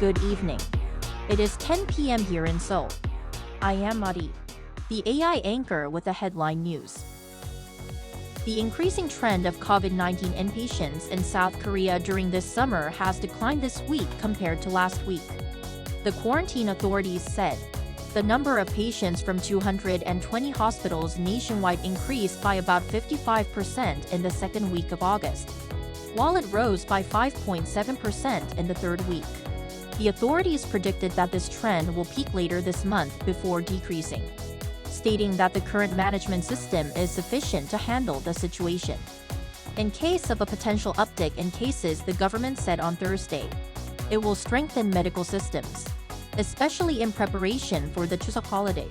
Good evening. It is 10 p.m. here in Seoul. I am Mari, the AI anchor with the headline news. The increasing trend of COVID-19 inpatients in South Korea during this summer has declined this week compared to last week. The quarantine authorities said the number of patients from 220 hospitals nationwide increased by about 55% in the second week of August, while it rose by 5.7% in the third week. The authorities predicted that this trend will peak later this month before decreasing, stating that the current management system is sufficient to handle the situation. In case of a potential uptick in cases, the government said on Thursday, it will strengthen medical systems, especially in preparation for the Chuseok holiday,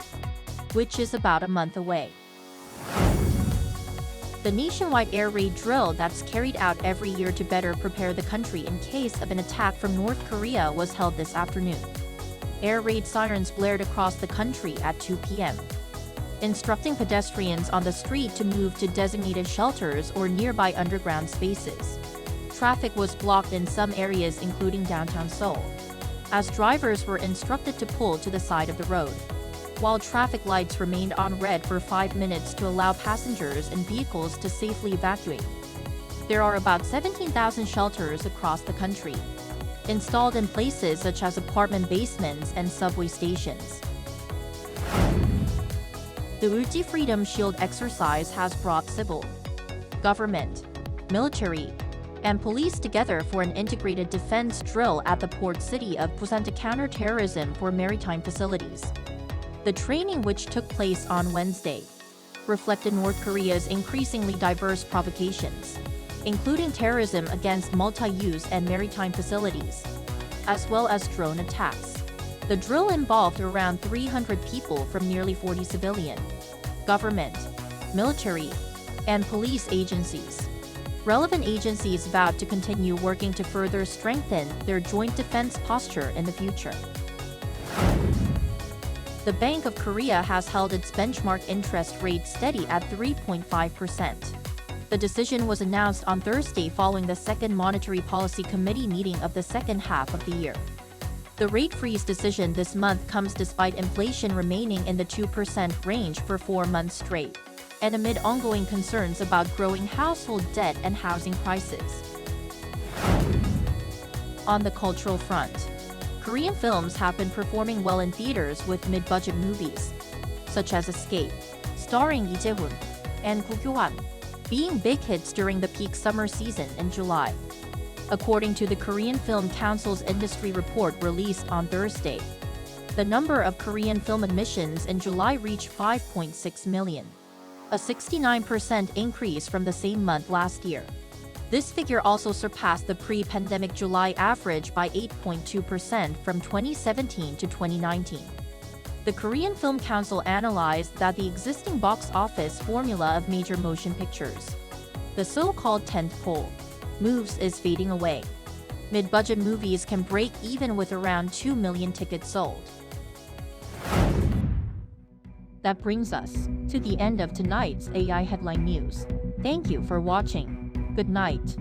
which is about a month away. The nationwide air raid drill that's carried out every year to better prepare the country in case of an attack from North Korea was held this afternoon. Air raid sirens blared across the country at 2 p.m., instructing pedestrians on the street to move to designated shelters or nearby underground spaces. Traffic was blocked in some areas including downtown Seoul, as drivers were instructed to pull to the side of the road, while traffic lights remained on red for 5 minutes to allow passengers and vehicles to safely evacuate. There are about 17,000 shelters across the country, installed in places such as apartment basements and subway stations. The Ulti Freedom Shield exercise has brought civil, government, military, and police together for an integrated defense drill at the port city of Busan to counter terrorism for maritime facilities. The training, which took place on Wednesday, reflected North Korea's increasingly diverse provocations, including terrorism against multi-use and maritime facilities, as well as drone attacks. The drill involved around 300 people from nearly 40 civilian, government, military, and police agencies. Relevant agencies vowed to continue working to further strengthen their joint defense posture in the future. The Bank of Korea has held its benchmark interest rate steady at 3.5%. The decision was announced on Thursday following the second Monetary Policy Committee meeting of the second half of the year. The rate freeze decision this month comes despite inflation remaining in the 2% range for 4 months straight, and amid ongoing concerns about growing household debt and housing prices. On the cultural front, Korean films have been performing well in theaters with mid-budget movies, such as Escape, starring Lee Jae-hoon, and Gugyohan, being big hits during the peak summer season in July. According to the Korean Film Council's industry report released on Thursday, the number of Korean film admissions in July reached 5.6 million, a 69% increase from the same month last year. This figure also surpassed the pre-pandemic July average by 8.2% from 2017 to 2019. The Korean Film Council analyzed that the existing box office formula of major motion pictures, the so-called tentpole moves, is fading away. Mid-budget movies can break even with around 2 million tickets sold. That brings us to the end of tonight's AI headline news. Thank you for watching. Good night.